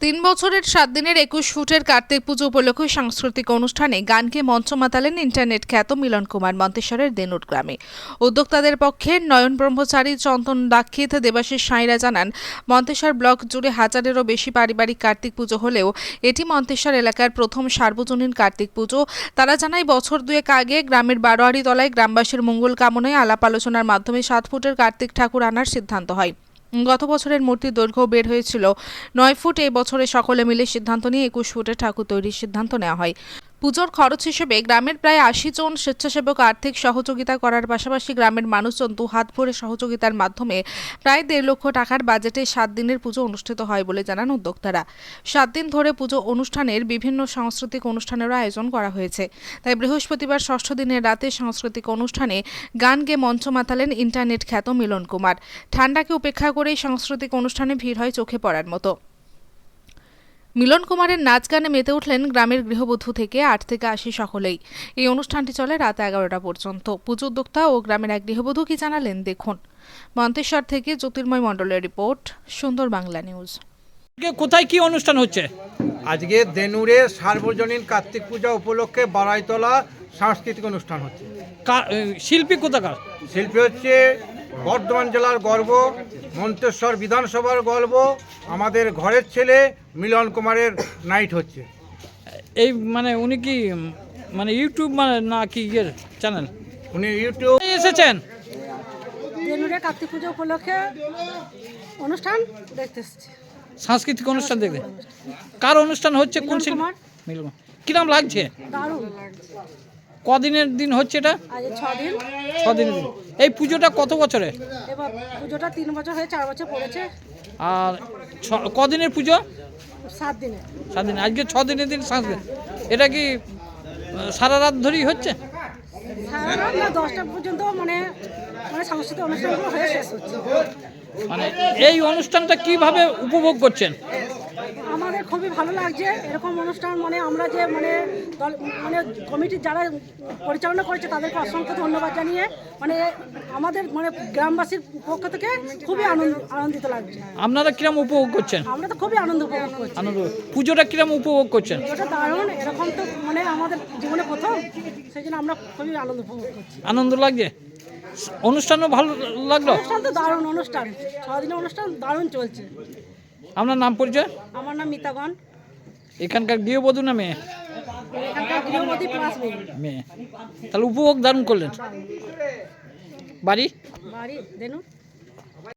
3 বছরের 7 দিনের 21 ফুটের কার্তিক পুজো উপলক্ষে সাংস্কৃতিক অনুষ্ঠানে গানকে মঞ্চ মাতালেন ইন্টারনেট খ্যাত মিলন কুমার মন্তেশ্বরের দেনুর গ্রামে। উদ্যোক্তাদের পক্ষে নয়ন ব্রহ্মচারী, চন্দন দাক্ষিত, দেবাশিস সাঁইরা জানান, মন্তেশ্বর ব্লক জুড়ে হাজারেরও বেশি পারিবারিক কার্তিক পুজো হলেও এটি মন্তেশ্বর এলাকার প্রথম সার্বজনীন কার্তিক পুজো। তারা জানায়, বছর দুয়েক আগে গ্রামের বারোয়ারি তলায় গ্রামবাসীর মঙ্গল কামনায় আলাপ আলোচনার মাধ্যমে 7 ফুটের কার্তিক ঠাকুর আনার সিদ্ধান্ত হয়। গত বছরের মূর্তির দৈর্ঘ্য বের হয়েছিল 9 ফুট। এই বছরে সকলে মিলে সিদ্ধান্ত নিয়ে 21 ফুটের ঠাকুর তৈরির সিদ্ধান্ত নেওয়া হয়। পুজোর খরচ হিসেবে গ্রামের প্রায় 80 জন স্বেচ্ছাসেবক আর্থিক সহযোগিতা করার পাশাপাশি গ্রামের মানুষজন দুহাত ভরে সহযোগিতার মাধ্যমে প্রায় 1.5 লক্ষ টাকার বাজেটে 7 দিনের পুজো অনুষ্ঠিত হয় বলে জানান উদ্যোক্তারা। 7 দিন ধরে পুজো অনুষ্ঠানের বিভিন্ন সাংস্কৃতিক অনুষ্ঠানেরও আয়োজন করা হয়েছে। তাই বৃহস্পতিবার 6ষ্ঠ দিনের রাতে সাংস্কৃতিক অনুষ্ঠানে গান গেয়ে মঞ্চ মাতালেন ইন্টারনেট খ্যাত মিলন কুমার। ঠান্ডাকে উপেক্ষা করেই সাংস্কৃতিক অনুষ্ঠানে ভিড় হয় চোখে পড়ার মতো। মিলন কুমারের নাচ গানে মেতে উঠলেন গ্রামের গৃহবধূ থেকে 8 থেকে 80 সকলেই। এই অনুষ্ঠানটি চলে রাত 11টা পর্যন্ত। পুজো উদ্যোক্তা ও গ্রামের এক গৃহবধূ কি জানালেন দেখুন। মন্তেশ্বর থেকে জ্যোতির্ময় মণ্ডলের রিপোর্ট, সুন্দর বাংলা নিউজ। কোথায় কি অনুষ্ঠান হচ্ছে? আজকে দেনুরে সার্বজনীন কার্তিক পূজা উপলক্ষে বারাইতলা সাংস্কৃতিক অনুষ্ঠান হচ্ছে। শিল্পী কোথাকার? শিল্পী হচ্ছে বর্ধমান জেলার গর্ব, মন্তেশ্বর বিধানসভার গর্ব, আমাদের ঘরের ছেলে মিলন কুমারের নাইট হচ্ছে। এই মানে উনি কি মানে ইউটিউব মানে না কি ইয়ের চ্যানেল? উনি ইউটিউব এসেছেন দেনুরে কার্তিক পুজো উপলক্ষে অনুষ্ঠান দেখতে এসেছি। সাংস্কৃতিক অনুষ্ঠান দেখতে। কার অনুষ্ঠান হচ্ছে? কোন শিল্পী? মিলন। কিরম লাগছে? দারুণ। কদিনের দিন হচ্ছে এটা? আজ 6 দিন। 6 দিনের দিন। এই পুজোটা কত বছরে? এবার পুজোটা 3 বছর হয়ে 4 বছর পড়েছে। আর কদিনের পুজো? 7 দিনে। 7 দিন। আজকে 6 দিনের দিন সাংস্কৃতিক। এটা কি সারা রাত ধরেই হচ্ছে? সারা রাত না 10টা পর্যন্ত মানে সাংস্কৃতিক অনুষ্ঠানগুলো হয়ে শেষ হচ্ছে। মানে এই অনুষ্ঠানটা কিভাবে উপভোগ করছেন? আমাদের খুবই ভালো লাগছে এরকম অনুষ্ঠান। মানে আমরা যে মানে কমিটির যারা পরিচালনা করেছে তাদেরকে অসংখ্য ধন্যবাদ জানিয়ে মানে আমাদের মানে গ্রামবাসীর পক্ষ থেকে খুবই আনন্দিত লাগছে। আপনারা কিরম উপভোগ করছেন? আমরা তো খুবই আনন্দ উপভোগ করছি। আনন্দ। পুজোটা কিরম উপভোগ করছেন? এটা দারুণ। এরকম তো মানে আমাদের জীবনে প্রথম, সেই জন্য আমরা খুবই আনন্দ উপভোগ করছি। আনন্দ লাগছে? অনুষ্ঠানও ভালো লাগলো? অনুষ্ঠান তো দারুণ অনুষ্ঠান, 6 দিনের অনুষ্ঠান দারুণ চলছে। আপনার নাম পরিচয়? আমার নাম মিতাগণ। এখানকার গৃহবধূ না মেয়ে? এখানকার গৃহবধূ প্লাস মেয়ে। তাহলে উপভোগ দারুণ করলেন। বাড়ি? বাড়ি দেনু।